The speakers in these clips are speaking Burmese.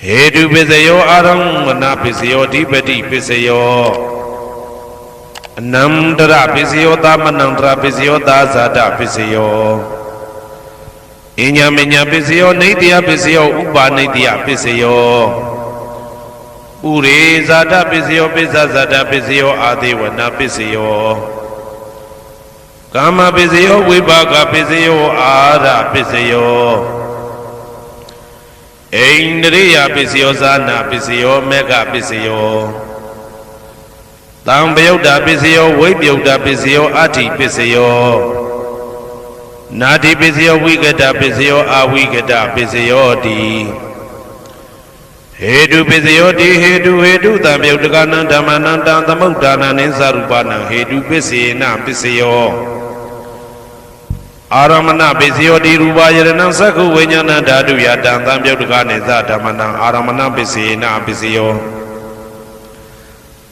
Hedu Pisayo Aramana Pisayo Dipati Pisayo Namdra Pisayo Damanandra Pisayo Dazada Pisayo Inyaminya Pisayo Nidya Pisayo Uba Nidya Pisayo Ure Zada Pisayo Pisazada Pisayo Adiwana Pisayo Kama Pisayo Vibhaga Pisayo Ara Pisayo Indriya Pisayo Sana Pisayo Mega Pisayo Tambayuda Pisayo Vibhyuda Pisayo Ati Pisayo Nadi Pisayo Vigada Pisayo Avigada Pisayo Di Hedu Pisayo Di Hedu Tambayudagana Dhamananda Tamudana Nisarupana Hedu Pisina Pisayo Aramana Pisayo Di Rubayana Saku Vinyana Dadu Yadam Tambayudagane Zadamana Aramana Pisina Pisayo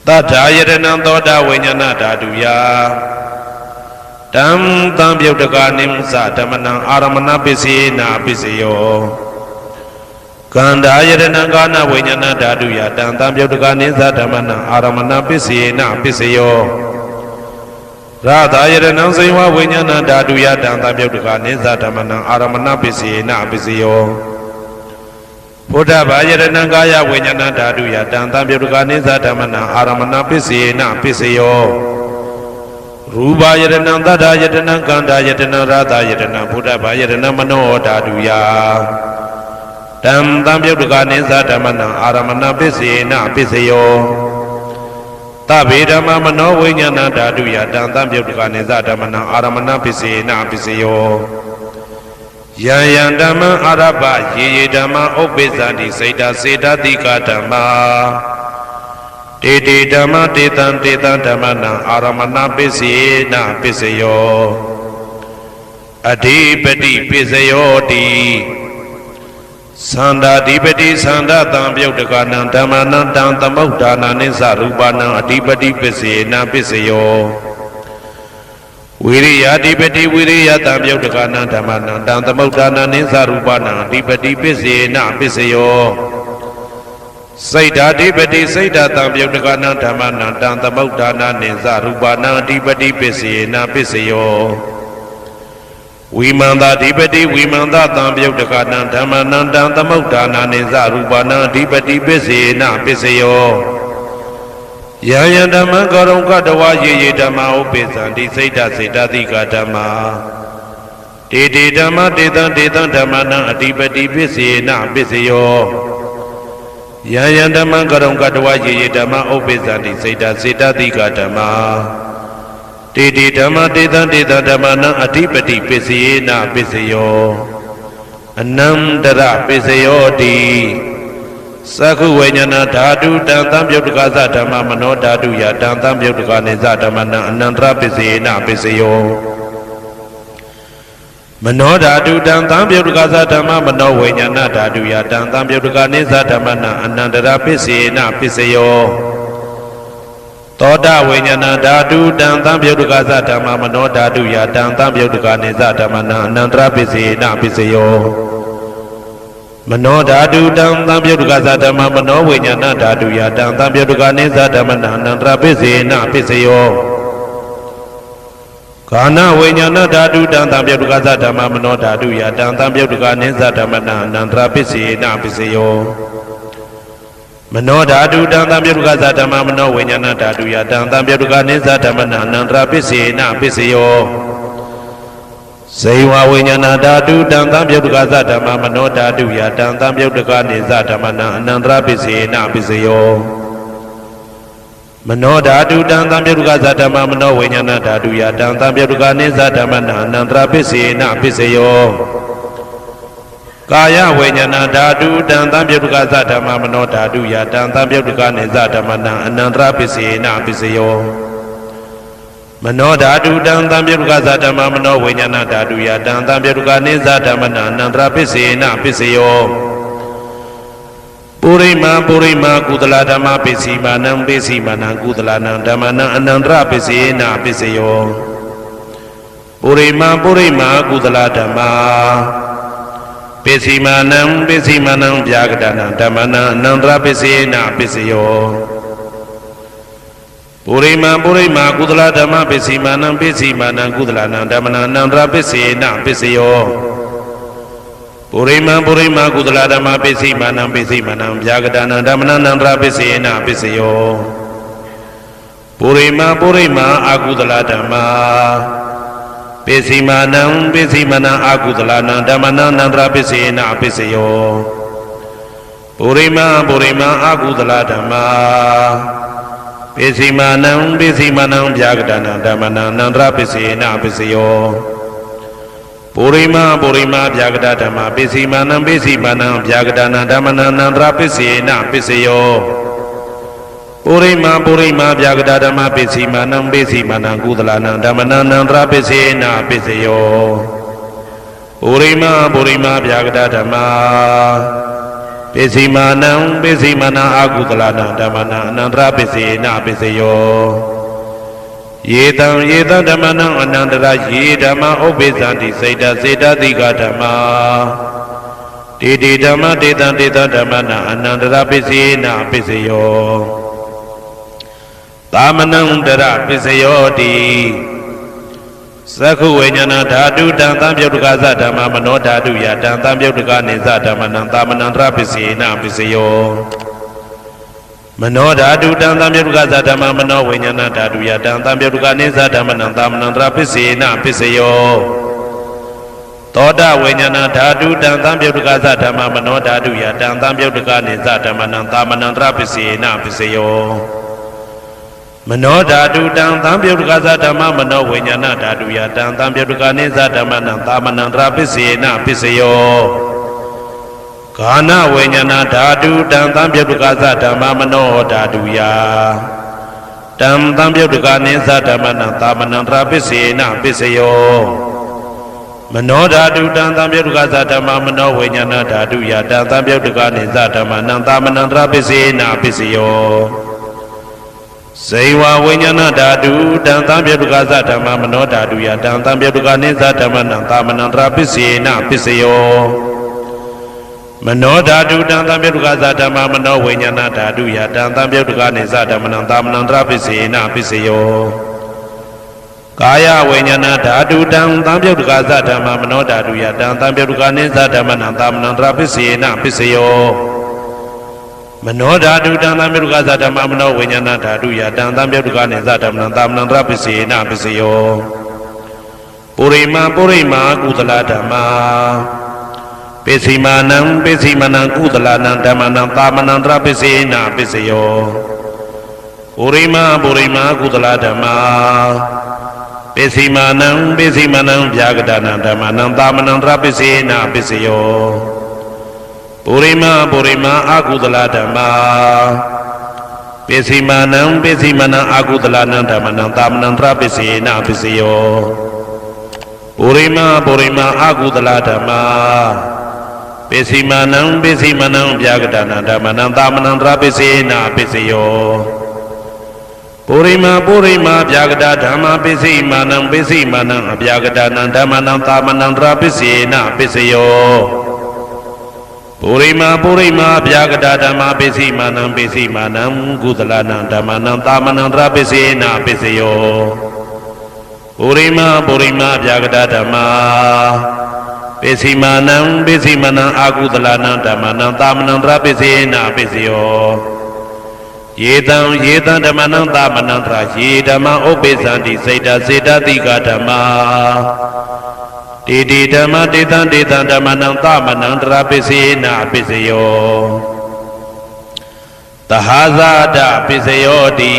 Tadayana Toda Vinyana Dadu Ya Tam Tambayudagane Zadamana Aramana Pisina Pisayo Kandayana Gana Vinyana Dadu Yadam Tambayudagane Zadamana Aramana Pisina Pisayo Radayana Sewa Vinyana Dadu Yadam Tambayudagane Zadamana Aramana Pisina Pisayo Buddha Bayana Gaya Vinyana Dadu Yadam Tambayudagane Zadamana Aramana Pisina Pisayo Rubayana Dadayana Kandayana Radayana Buddha Bayana Mano Dadu Ya Tam Tambayudagane Zadamana Aramana Pisina Pisayo Tabidama Mano Vinyana Dadu Yadam Tambayudagane Zadamana Aramana Pisina Pisayo Yayandama Araba Yedama Obezandi Seda Seda Dika Dhamma Dede Dhamma Dedan Dedan Dhammana Aramana Pisina Pisayo Adipati Pisayo Di Sanda Dipati Sanda Tambayudagana Dhammana Tamudana Nisarupana Adipati Pisina Pisayo Viriya Dipati Viriya Tambayudagana Dhammana Tamudana Nisarupana Adipati Pisina Pisayo Saida Dipati Saida Tambayudagana Dhammana Tamudana Nisarupana Adipati Pisina Pisayo Vimanda Dipati Vimanda Tambayudagana Dhammana Tamudana Nisarupana Adipati Pisina Pisayo Yaya Dhamma Karunga Dawa Ye Dhamma Upesandi Saida Saida Dika Dhamma Dede Dhamma Dedan Dedan Dhammana Adipati Pisina Pisayo Yaya Dhamma Karunga Dawa Ye Dhamma Upesandi Saida Saida Dika Dhamma Dede Dhamma Dedan Dedan Dhammana Adipati Pisina Pisayo Anandara Pisayo Di Saku Vinyana Dadu Dan Tambayudagaza Dhamma Mano Dadu Yadam Tambayudagane Zadamana Anandra Pisina Pisayo Mano Dadu Dan Tambayudagaza Dhamma Mano Vinyana Dadu Yadam Tambayudagane Zadamana Anandra Pisina Pisayo Toda Vinyana Dadu Dan Tambayudagaza Dhamma Mano Dadu Yadam Tambayudagane Zadamana Anandra Pisina Pisayo Mano Dadu Dam Tambayudagaza Dhamma Mano Vinyana Dadu Yadam Tambayudagane Zadamana Anandra Pisina Pisayo Kana Vinyana Dadu Dam Tambayudagaza Dhamma Mano Dadu Yadam Tambayudagane Zadamana Anandra Pisina Pisayo Mano Dadu Dam Tambayudagaza Dhamma Mano Vinyana Dadu Yadam Tambayudagane Zadamana Anandra Pisina Pisayo Sewa Vinyana Dadu Dan Tambayudagaza Dhamma Mano Dadu Yadam Tambayudagane Zadamana Anandra Pisina Pisayo Mano Dadu Dan Tambayudagaza Dhamma Mano Vinyana Dadu Yadam Tambayudagane Zadamana Anandra Pisina Pisayo Kaya Vinyana Dadu Dan Tambayudagaza Dhamma Mano Dadu Yadam Tambayudagane Zadamana Anandra Pisina Pisayo Mano Dadu Dan Tambayudagaza Dhamma Mano Vinyana Dadu Yadam Tambayudagane Zadamana Anandra Pisina Pisayo Purima Purima Kudala Dhamma Pisimanam Pisimanam Kudalanam Dhammana Anandra Pisina Pisayo Purima Purima Kudala Dhamma ပိစီမာနံဗျာကတနံဓမ္မနံအနန္တရပစ္စေနပစ္စယောပုရိမာကုသလဓမ္မပိစီမာနံကုသလနံဓမ္မနံအနန္တရပစ္စေနပစ္စယောပုရိမာကုသလဓမ္မပိစီမာနံဗျာကတနံဓမ္မနံအနန္တရပစ္စေနပစ္စယောပုရိမာအကုသလဓမ္မပိစီမာနံအကုသလနံဓမ္မနံအနန္တရပစ္စေနပစ္စယောပုရိမာအကုသလဓမ္မပိစီမာနံဗျာကတနံဓမ္မနံအနန္တရပစ္စေနပစ္စယောပုရိမာဗျာကတဓမ္မပိစီမာနံဗျာကတနံဓမ္မနံအနန္တရပစ္စေနပစ္စယောပုရိမာဗျာကတဓမ္မပိစီမာနံကုသလနံဓမ္မနံအနန္တရပစ္စေနပစ္စယောပုရိမာဗျာကတဓမ္မပိစီမာနံအကုသလနံဓမ္မနံအနန္တရပစ္စေနပစ္စယောယေတံဓမ္မနံအနန္တရယေဓမ္မဥပ္ပိသန္တိစေတတိကဓမ္မတေဓမ္မတေတံဓမ္မနံအနန္တရပစ္စေနပစ္စယောသာမနံတရပစ္စယောတိသက္ခုဝိညာဏဓာတုတံသံပြုတ်တကသဓမ္မမနောဓာတုယတံသံပြုတ်တကနေသဓမ္မနံသာမနံတရပစ္စေနပစ္စယောမနောဓာတုတံသံပြုတ်တကသဓမ္မမနောဝိညာဏဓာတုယတံသံပြုတ်တကနေသဓမ္မနံသာမနံတရပစ္စေနပစ္စယောသောတဝိညာဏဓာတုတံသံပြုတ်တကသဓမ္မမနောဓာတုယတံသံပြုတ်တကနေသဓမ္မနံသာမနံတရပစ္စေနပစ္စယောမနောဓာတုတံသံပြုတ်တကသဓမ္မမနောဝိညာဏဓာတုယတံသံပြုတ်တကနေသဓမ္မနံသာမနံတရပစ္စေနပစ္စယောဂာနဝိညာဏဓာတုတံသံပြုတ်တကသဓမ္မမနောဓာတုယတံသံပြုတ်တကနေသဓမ္မနံသာမနံတရပစ္စေနပစ္စယောမနောဓာတုတံသံပြုတ်တကသဓမ္မမနောဝိညာဏဓာတုယတံသံပြုတ်တကနေသဓမ္မနံသာမနံတရပစ္စေနပစ္စယောဇေဝဝိညာဏဓာတုတံသံပြုတ်တကသဓမ္မမနောဓာတုယတံသံပြုတ်တကနေသဓမ္မနံသာမနံတရပစ္စေနပစ္စယောမနောဓာတုတံသံပြုတ်တကသဓမ္မမနောဝိညာဏဓာတုယတံသံပြုတ်တကနေသဓမ္မနံသာမနံတရပစ္စေနပစ္စယောကာယဝိညာဏဓာတုတံသံပြုတ်တကသဓမ္မမနောဓာတုယတံသံပြုတ်တကနေသဓမ္မနံသာမနံတရပစ္စေနပစ္စယောမနောဓာတုတံသံပြုတ်တကသဓမ္မမနောဝိညာဏဓာတုယတံသံပြုတ်တကနေသဓမ္မနံသာမနံတရပစ္စေနပစ္စယောပုရိမာကုသလဓမ္မပိစီမာနံကုသလနံဓမ္မနံသာမနံတရပစ္စေနပစ္စယောပုရိမာကုသလဓမ္မပိစီမာနံဗျာကတနံဓမ္မနံသာမနံတရပစ္စေနပစ္စယောပုရိမာအကုသလဓမ္မပိစီမာနံအကုသလနံဓမ္မနံသာမနံတရပစ္စေနပစ္စယောပုရိမာအကုသလဓမ္မပိစီမာနံဗျာကတနံဓမ္မနံသာမနံတရပစ္စေနပစ္စယောပုရိမာဗျာကတဓမ္မပိစီမာနံအဗျာကတနံဓမ္မနံသာမနံတရပစ္စေနပစ္စယောပုရိမာဗျာကတဓမ္မပိစီမာနံကုသလနံဓမ္မနံသာမနံတရပစ္စေနပစ္စယောပုရိမာဗျာကတဓမ္မပိစီမာနံအကုသလနံဓမ္မနံသာမနံတရပစ္စေနပစ္စယောယေတံဓမ္မနံသာမနံတရယေဓမ္မဥပ္ပိသန္တိစေတတိကဓမ္မတေဓမ္မတေတံဓမ္မနံသာမနံတရပစ္စေနပစ္စယောသဟာဇာတပစ္စယောတိ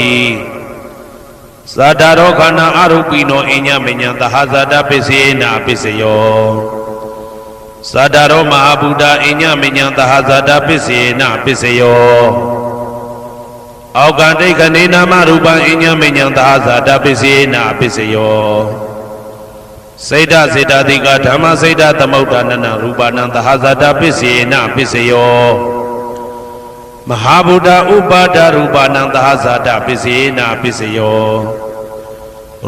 သတ္တရောခန္ဓာအရုပိနောအညမညံသဟာဇာတပစ္စေနပစ္စယောသတ္တရောမဟာဗုဒ္ဓအညမညံသဟာဇာတပစ္စေနပစ္စယောအောက်ကတိခဏေနာမရူပံအညမညံသဟာဇာတပစ္စေနပစ္စယောစေတတိကဓမ္မစေတသမုဋ္ဌာနနရူပနံသဟာဇာတပစ္စေနပစ္စယောမဟာဗုဒ္ဓဥပါဒရူပနံသဟာဇာတပစ္စေနပစ္စယော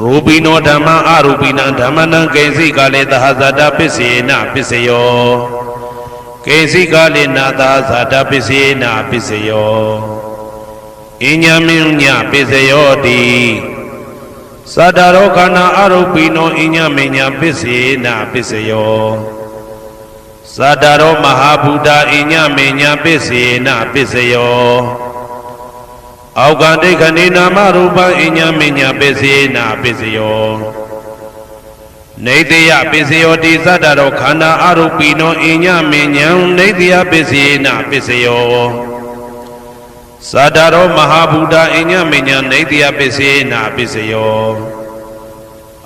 ရူပိနောဓမ္မအရူပိနံဓမ္မနံကိဉ္စိကလေသဟာဇာတပစ္စေနပစ္စယော ကေစီကာလိနာသာဇာတပစ္စယေနာပစ္စယောအညမင်းညပစ္စယောတိသတ္တရောခန္ဓာအရုပိနောအညမင်းညပစ္စယေနာပစ္စယောသတ္တရောမဟာဗုဒ္ဓအညမင်းညပစ္စယေနာပစ္စယောအောက်ကဒိဋ္ဌနေနာမရူပအညမင်းညပစ္စယေနာပစ္စယောနေတယပစ္စယောတိသတ္တရောခန္ဓာအရုပိနောအညမင်းညံနေတယပစ္စယေနာပစ္စယောသတ္တရောမဟာဗုဒ္ဓအညမင်းညံနေတယပစ္စယေနာပစ္စယော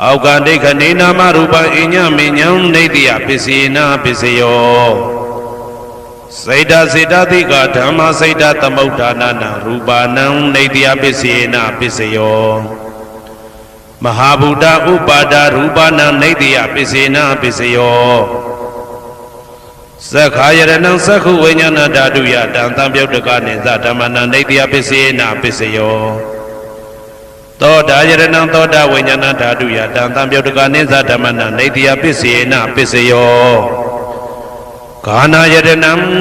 အောက်ကဒိဋ္ဌနေနာမရူပအညမင်းညံနေတယပစ္စယေနာပစ္စယောစေတစေတသိကဓမ္မစေတသမုဋ္ဌာနာနာရူပနံနေတယပစ္စယေနာပစ္စယောမဟာဗုဒ္ဓဥပါဒရူပနံနေတယပစ္စေနာပစ္စယောသက္ခာယရဏံသက္ခုဝိညာဏဓာတုယတံသံပြုတ်တကနိသဓမ္မနံနေတယပစ္စေနာပစ္စယောသောတာယရဏံသောတာဝိညာဏဓာတုယတံသံပြုတ်တကနိသဓမ္မနံနေတယပစ္စေနာပစ္စယောဂာနာယရဏံ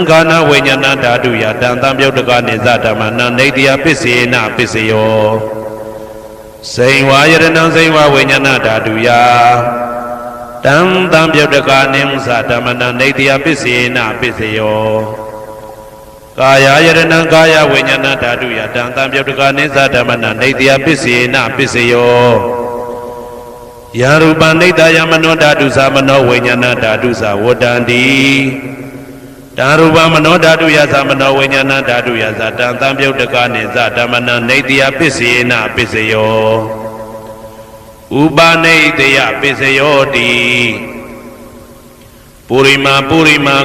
ဂာနာဝိညာဏဓာတုယတံသံပြုတ်တကနိသဓမ္မနံနေတယပစ္စေနာပစ္စယောစိန်ဝါယရဏံစိန်ဝါဝိညာဏဓာတုယတံသံပြုတ်တကနိသဓမ္မနံနေတယပစ္စေနာပစ္စယောကာယယရဏံကာယဝိညာဏဓာတုယတံသံပြုတ်တကနိသဓမ္မနံနေတယပစ္စေနာပစ္စယောယရူပနိတယမနောဓာတုသမနောဝိညာဏဓာတုသဝတ္တန္တိတံရူပမနောဓာတုယသမနောဝိညာဏဓာတုယသတံသံပြုတ်တကနိသဓမ္မနံနေတယပစ္စေနာပစ္စယောဥပနိတယပစ္စယောတိပုရိမာ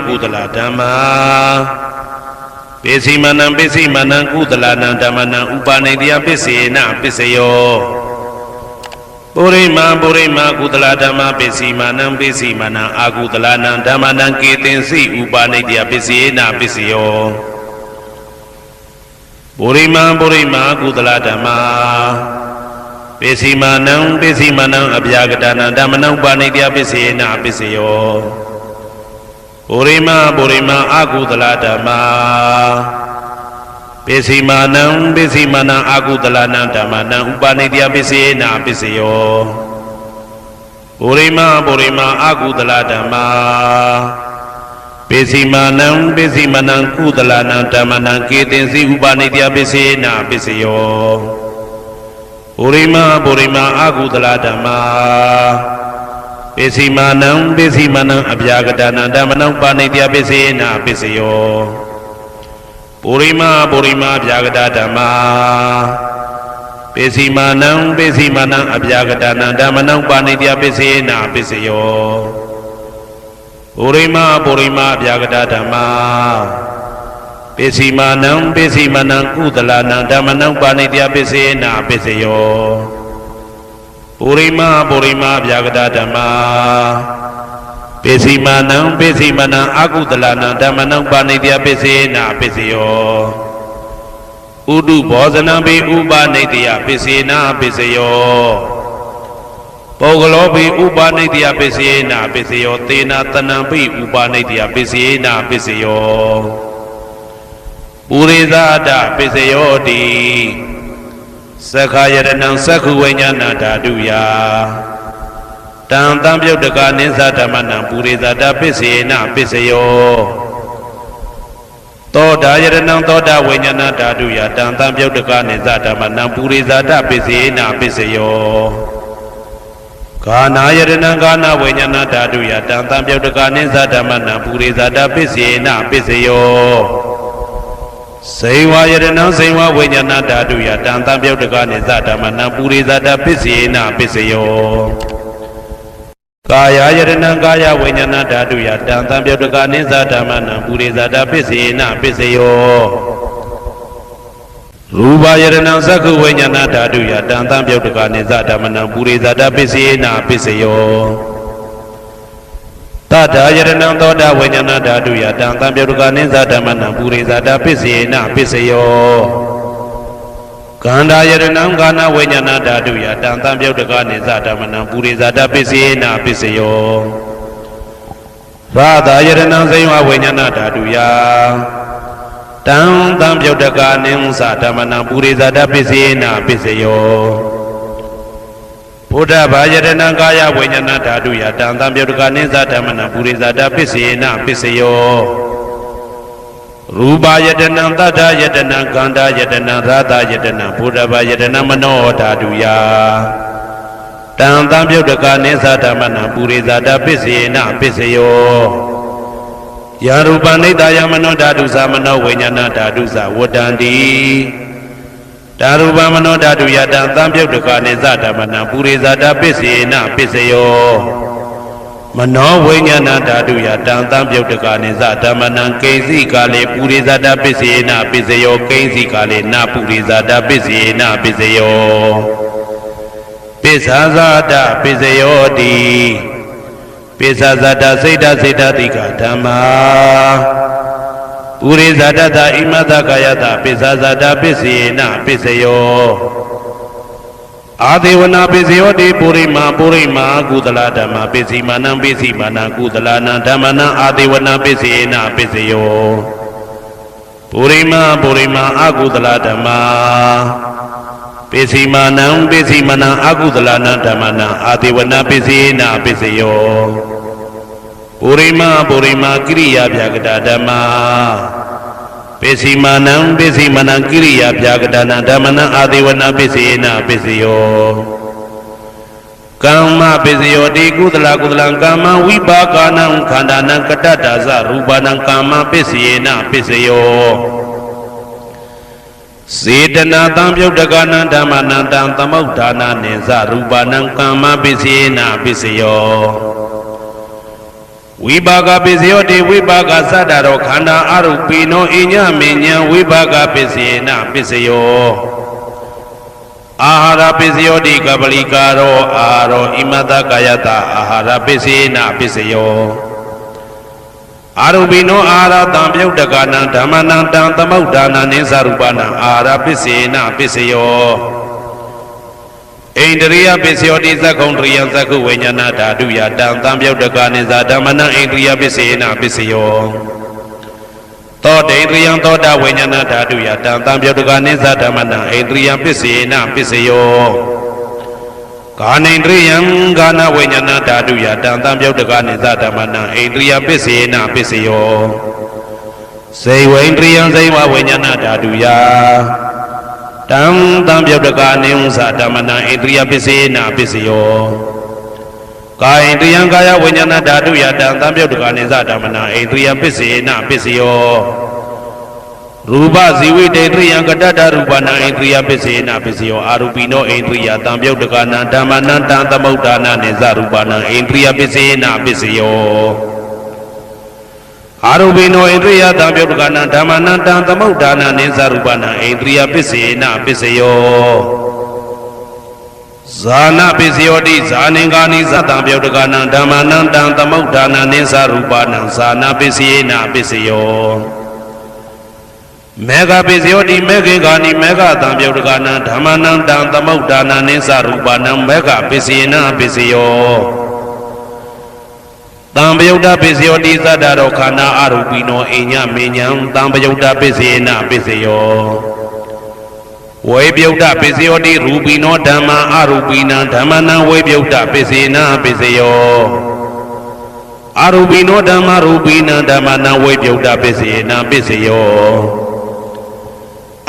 ကုသလဓမ္မာပိစိမနံကုသလနံဓမ္မနံဥပနိတယပစ္စေနာပစ္စယောပုရိမာကုသလဓမ္မာပိစိမနံအာကုသလနံဓမ္မနံကေတင်စိဥပနိတယပစ္စေနာပစ္စယောပုရိမာကုသလဓမ္မာပိစိမနံအဗျာကတနံဓမ္မနံဥပနိတယပစ္စေနာပစ္စယောပုရိမာအာကုသလဓမ္မာပိစိမနံအာကုသလနံဓမ္မနံဥပနိတယပစ္စေနာပစ္စယောပုရိမာအာကုသလဓမ္မာပိစိမနံကုသလနံဓမ္မနံကေတင်စီဥပနိတယပစ္စေနာပစ္စယောပုရိမာအာကုသလဓမ္မာပိစိမနံအဗျာကတနံဓမ္မနံဥပနိတယပစ္စေနာပစ္စယောပုရိမာဗျာကတဓမ္မာပိစိမနံအဗျာကတနံဓမ္မနံဥပနိတယပစ္စေနာပစ္စယောပုရိမာဗျာကတဓမ္မာပိစိမနံကုသလနံဓမ္မနံဥပနိတယပစ္စေနာပစ္စယောပုရိမာဗျာကတဓမ္မာပိစိမနံအာကုသလနံဓမ္မနံဥပနိတယပစ္စေနာပစ္စယောဥဒုဘောဇနံပိဥပနိတယပစ္စေနာပစ္စယောပုဂ္ဂလောပိဥပနိတယပစ္စေနာပစ္စယောသေနာတနံပိဥပနိတယပစ္စေနာပစ္စယောပုရိသအတပစ္စယောတိသက္ခာယရဏံသက္ခုဝိညာဏဓာတုယတံသံပြုတ်တကနိသဓမ္မနံပုရိသတပစ္စေနာပစ္စယောသောတာယရဏံသောတာဝိညာဏဓာတုယတံသံပြုတ်တကနိသဓမ္မနံပုရိသတပစ္စေနာပစ္စယောဂာနာယရဏံဂာနာဝိညာဏဓာတုယတံသံပြုတ်တကနိသဓမ္မနံပုရိသတပစ္စေနာပစ္စယောစေဝါယရဏံစေဝဝိညာဏဓာတုယတံသံပြုတ်တကနိသဓမ္မနံပုရိသတပစ္စေနာပစ္စယောကာယယရဏံကာယဝိညာဏဓာတုယတံသံပြုတ်တကနိသဓမ္မနံပုရိသတပစ္စေနာပစ္စယောရူပယရဏံသက္ခုဝိညာဏဓာတုယတံသံပြုတ်တကနိသဓမ္မနံပုရိသတပစ္စေနာပစ္စယောတထာယရဏံသောတာဝိညာဏဓာတုယတံသံပြုတ်တကနိသဓမ္မနံပုရိသတပစ္စေနာပစ္စယောကန္တာယရဏံကာနဝိညာဏဓာတုယတံသံပြုတ်တကနိသဓမ္မနံပုရိသတပစ္စေနာပစ္စယော ရာသာယတနံစိဝဝိညာဏဓာတုယတံတံပြုတ်တကာနိသဓမ္မနံပုရိသတပစ္စေနပစ္စယောဘုဒ္ဓဘာယတနံကာယဝိညာဏဓာတုယတံတံပြုတ်တကာနိသဓမ္မနံပုရိသတပစ္စေနပစ္စယောရူပယတနံတတ္ထယတနံကန္တာယတနံရာသယတနံဘုဒ္ဓဘာယတနံမနောဓာတုယတံတံပြုတ်တကာနိသဓမ္မနံပုရိသတပစ္စေနပစ္စယောယာရူပနိတယမနောဓာတုသမနောဝိညာဏဓာတုသဝတ္တန္တိဓာရူပမနောဓာတုယတံသံပြုတ်တကာနိသဓမ္မနံပုရိသတပစ္စေနပစ္စယောမနောဝိညာဏဓာတုယတံသံပြုတ်တကာနိသဓမ္မနံကိဉ္စီကာလေပုရိသတပစ္စေနပစ္စယောကိဉ္စီကာလေနပုရိသတပစ္စေနပစ္စယောပစ္ဆာဇာတပစ္စယောတိပိစ္ဆာဇတစိတ်တစိတ်တတိကဓမ္မာပုရိသတတဣမတကာယတပိစ္ဆာဇတပစ္စေနပစ္စယောအာဒေဝနာပစ္စယောတိပုရိမာကုသလဓမ္မပစ္စည်းမာနံပစ္စည်းမာနံကုသလနံဓမ္မနံအာဒေဝနာပစ္စေနပစ္စယောပုရိမာအကုသလဓမ္မာပစ္စည်းမာနံပစ္စည်းမနံအကုသလနံဓမ္မနံအာဒေဝနာပစ္စေနပစ္စယောပုရိမာကိရိယာဗျာကတာဓမ္မာပစ္စည်းမာနံပစ္စည်းမနံကိရိယာဗျာကတာနံဓမ္မနံအာဒေဝနာပစ္စေနပစ္စယောကမ္မပစ္စယောတိကုသလကမ္မဝိပါကနံခန္ဓာနံကတ္တတာဇရူပနံကမ္မပစ္စေနပစ္စယောစေတနာတံပြုတ်တကနံဓမ္မနံတံသမုဋ္ဌာနာနိသရူပနံကမ္မပစ္စေနပစ္စယောဝိပါကပစ္စယောတိဝိပါကသတ္တရောခန္ဓာအရုပိနောအညမေညံဝိပါကပစ္စေနပစ္စယောအာဟာရပစ္စယောတိကပလိကာရောအာရောဣမတကာယတအာဟာရပစ္စေနပစ္စယောအာရုပိနောအာဟာရတံပြုတ်တကနံဓမ္မနံတံသမုဋ္ဌာနာနိသရူပနံအာဟာရပစ္စေနပစ္စယောဣန္ဒရိယပစ္စယောတိသက္ကုံတရိယသက္ကုဝိညာဏဓာတုယတံသံပြုတ်တကနိသဓမ္မနံဣန္ဒရိယပစ္စေနပစ္စယောသောတေန္ဒရိယသောတဝိညာဏဓာတုယတံသံပြုတ်တကနိသဓမ္မနံဣန္ဒရိယပစ္စေနပစ္စယောကာနိန္ဒရိယကာနဝိညာဏဓာတုယတံသံပြုတ်တကနိသဓမ္မနံဣန္ဒရိယပစ္စေနပစ္စယောစေဝိန္ဒရိယစေဝဝိညာဏဓာတုယတံသံပြုတ်တကာနိဥ္စဓမ္မနံဣန္ဒရိယပစ္စေနပစ္စယောကာယတယံကာယဝိညာဏဓာတုယတံသံပြုတ်တကာနိသဓမ္မနံဣန္ဒရိယပစ္စေနပစ္စယောရူပဇီဝိတေတယံကတ္တရူပနံဣန္ဒရိယပစ္စေနပစ္စယောအာရူပိနောဣန္ဒရိယသံပြုတ်တကာနံဓမ္မနံတံသမုဋ္ဌာနာနိသရူပနံဣန္ဒရိယပစ္စေနပစ္စယောအာရုပိနောဣန္ဒရိယသံပြုတ်တကနံဓမ္မနံတံသမုဋ္ဌာနာနိသရူပနံဣန္ဒရိယပစ္စေနပစ္စယောဇာနာပစ္စယောတိဇာနိကာနိသတံပြုတ်တကနံဓမ္မနံတံသမုဋ္ဌာနာနိသရူပနံဇာနာပစ္စေနပစ္စယောမေဃပစ္စယောတိမေခေကာနိမေဃသံပြုတ်တကနံဓမ္မနံတံသမုဋ္ဌာနာနိသရူပနံမေဃပစ္စေနပစ္စယောတံပယုတ်တပစ္စယောတိသတ္တရောခန္ဓာအရူပိနောအိညမေညံတံပယုတ်တပစ္စေနပစ္စယောဝေပယုတ်တပစ္စယောတိရူပိနောဓမ္မာအရူပိနံဓမ္မနံဝေပယုတ်တပစ္စေနပစ္စယောအရူပိနောဓမ္မာရူပိနံဓမ္မနံဝေပယုတ်တပစ္စေနပစ္စယော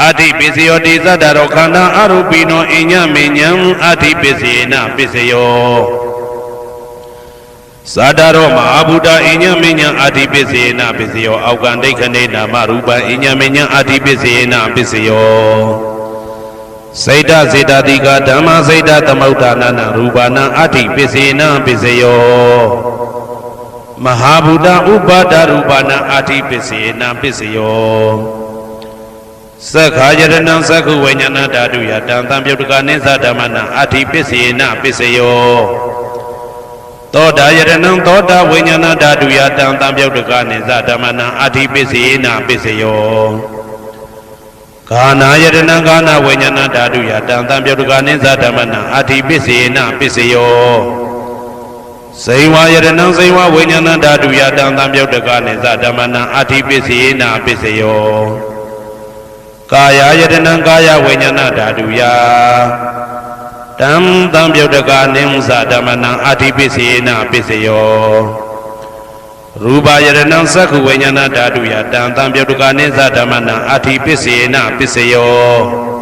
အဋ္ဌိပစ္စယောတိသတ္တရောခန္ဓာအရူပိနောအိညမေညံအဋ္ဌိပစ္စေနပစ္စယောသာတရောမဟာဗုဒ္ဓအိညမေညံအာတိပစ္စေနပစ္စယောအောက်ကံဒိဋ္ဌနေနာမရူပံအိညမေညံအာတိပစ္စေနပစ္စယောစိတ်တစေတတိကဓမ္မစိတ်တသမုဋ္ဌာနာနရူပနံအာတိပစ္စေနပစ္စယောမဟာဗုဒ္ဓဥပါဒရူပနံအာတိပစ္စေနပစ္စယောသက္ခာယရဏံသက္ခုဝိညာဏဓာတုယတံသံပြုတ်တကနိသဓမ္မနံအာတိပစ္စေနပစ္စယောသောတာယရဏံသောတာဝိညာဏဓာတုယတံသံပြုတ်တကနိသဓမ္မနံအာတိပစ္စေနပစ္စယောကာနာယရဏံကာနာဝိညာဏဓာတုယတံသံပြုတ်တကနိသဓမ္မနံအာတိပစ္စေနပစ္စယော ဇိဝယတနံဇိဝဝိညာဏဓာတုယတံသံပြုတ်တကနိသဓမ္မနံအဋ္ဌိပစ္စေနာပစ္စယောကာယယတနံကာယဝိညာဏဓာတုယတံသံပြုတ်တကနိသဓမ္မနံအဋ္ဌိပစ္စေနာပစ္စယောရူပယတနံသက္ခုဝိညာဏဓာတုယတံသံပြုတ်တကနိသဓမ္မနံအဋ္ဌိပစ္စေနာပစ္စယော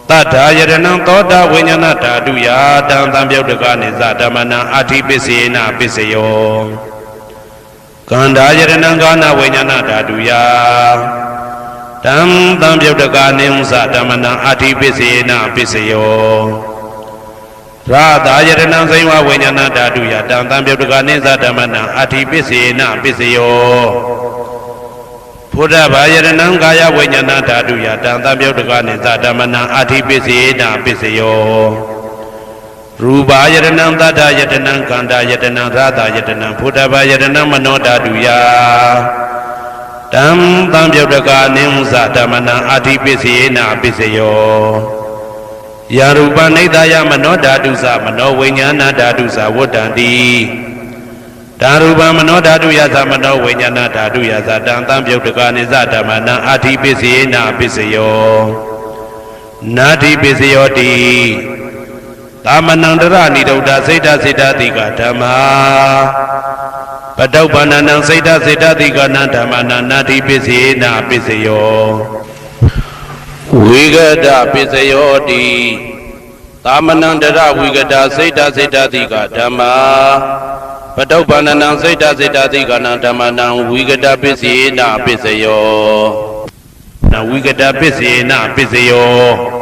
တတ္ထာယတနံသောတာဝိညာဏဓာတုယတံသံပြုတ်တကနိသဓမ္မနံအဋ္ဌိပစ္စေနာပစ္စယောကန္ဓာယတနံကာနဝိညာဏဓာတုယတံသံပြုတ်တကနိသဓမ္မနံအဋ္ဌိပစ္စေနာပစ္စယောရာသာယတနံဇိဝဝိညာဏဓာတုယတံသံပြုတ်တကနိသဓမ္မနံအဋ္ဌိပစ္စေနာပစ္စယောဘုဒ္ဓဘာယတနံကာယဝိညာဏဓာတုယတံသံပြုတ်တကနိသဓမ္မနံအဋ္ဌိပစ္စေနာပစ္စယောရူပယတနံသတ္တယတနံကန္တာယတနံရာသယတနံဘုဒ္ဓဘာယတနံမနောဓာတုယတံသံပြုတ်တကနိသဓမ္မနံအဋ္ဌိပစ္စေနာပစ္စယောယာရူပနိဒာယမနောဓာတုသမနောဝိညာဏဓာတုသဝတ္တံတိဓာရူပမနောဓာတုယသမနောဝိညာဏဓာတုယသတံသံပြုတ်တကနိသဓမ္မနံအဋ္ဌိပစ္စေနာပစ္စယောနာတိပစ္စယောတိသာမဏံတရဏိဒုဒ္ဓစိတ်တစိတ္တတိကဓမ္မာပတုပ္ပန္နံစိတ်တစိတ္တတိကနံဓမ္မနံနာတိပစ္စေနာပစ္စယောဝိဂဒပစ္စယောတိသာမဏံတရဝိဂဒစိတ်တစိတ္တတိကဓမ္မာပတုပ္ပန္နံစိတ်တစိတ္တတိကနံဓမ္မနံဝိဂဒပစ္စေနာပစ္စယောနဝိဂဒပစ္စေနာပစ္စယော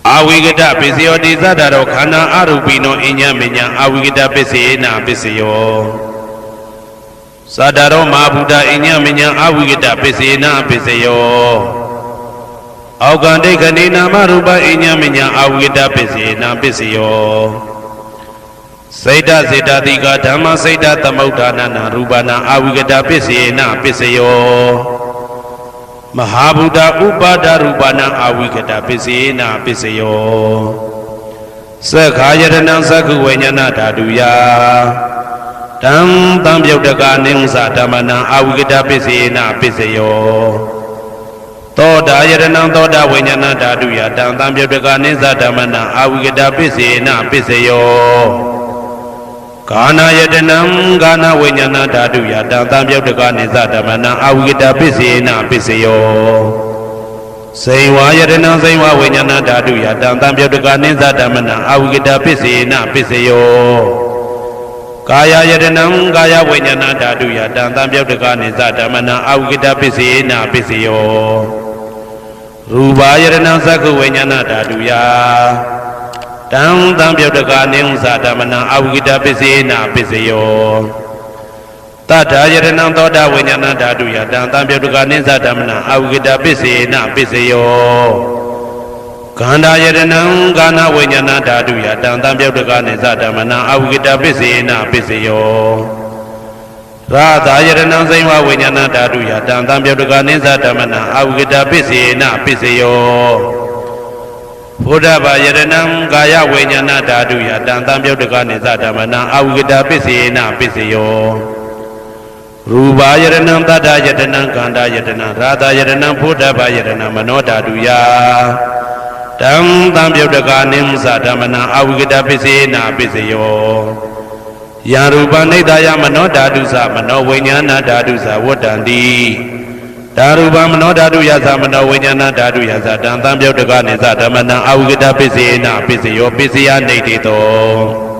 အဝိဂဒပစ္စယောတိသတ္တရောခန္ဓာအရူပိနောအညမညာအဝိဂဒပစ္စေနာပစ္စယောသတ္တရောမဟာဗုဒ္ဓအညမညာအဝိဂဒပစ္စေနာပစ္စယောအောက်ကံဒိဋ္ဌိနာမရူပအညမညာအဝိဂဒပစ္စေနာပစ္စယောစိတ်တစေတတိကဓမ္မစိတ်တသမုဋ္ဌာနနာရူပနာအဝိဂဒပစ္စေနာပစ္စယောမဟာဗုဒ္ဓဥပါဒရူပနာအဝိဂဒပစ္စေနာပစ္စယောသက္ခာယတနံသက္ခုဝိညာဏဓာတုယတံသံပြုတ်တကနိသဓမ္မနံအဝိဂဒပစ္စေနာပစ္စယောသောတာယတနံသောတာဝိညာဏဓာတုယတံသံပြုတ်တကနိသဓမ္မနံအဝိဂဒပစ္စေနာပစ္စယောကာနာယတနံကာနဝိညာဏဓာတုယတံသံပြုတ်တကနိသဓမ္မနံအဝိဂဒပစ္စေနာပစ္စယောဇိဝယတနံဇိဝဝိညာဏဓာတုယတံသံပြုတ်တကနိသဓမ္မနံအဝိဂဒပစ္စေနာပစ္စယောကာယယတနံကာယဝိညာဏဓာတုယတံသံပြုတ်တကနိသဓမ္မနံအဝိဂဒပစ္စေနာပစ္စယောရူပယတနံသက္ခုဝိညာဏဓာတုယတံသံပြုတ်တကနိသဓမ္မနံအဝိဂဒပစ္စေနာပစ္စယောတတ္ထာယတနံသောတာဝိညာဏဓာတုယတံသံပြုတ်တကနိသဓမ္မနံအဝိဂဒပစ္စေနာပစ္စယောကန္ဓာယတနံကာနဝိညာဏဓာတုယတံသံပြုတ်တကနိသဓမ္မနံအဝိဂဒပစ္စေနာပစ္စယောရာသာယတနံဇိဝဝိညာဏဓာတုယတံသံပြုတ်တကနိသဓမ္မနံအဝိဂဒပစ္စေနာပစ္စယောဘုဒ္ဓဘာယတနံကာယဝိညာဏဓာတုယတံသံပြုတ်တကနိသဓမ္မနံအဝိဂဒပစ္စေနာပစ္စယောရူပယတနံတတ္တယတနံကန္တာယတနံရာသယတနံဘုဒ္ဓဘာယတနံမနောဓာတုယတံသံပြုတ်တကနိသဓမ္မနံအဝိဂဒပစ္စေနာပစ္စယောယာရူပနိဒာယမနောဓာတုသမနောဝိညာဏဓာတုသဝတ္တံတိဓာရူပမနောဓာတုယသမနောဝိညာဏဓာတုယသတံသံပြုတ်တကနိသဓမ္မနံအဝိဂဒပစ္စေနာပစ္စယောပစ္စယနိဋ္ဌိတော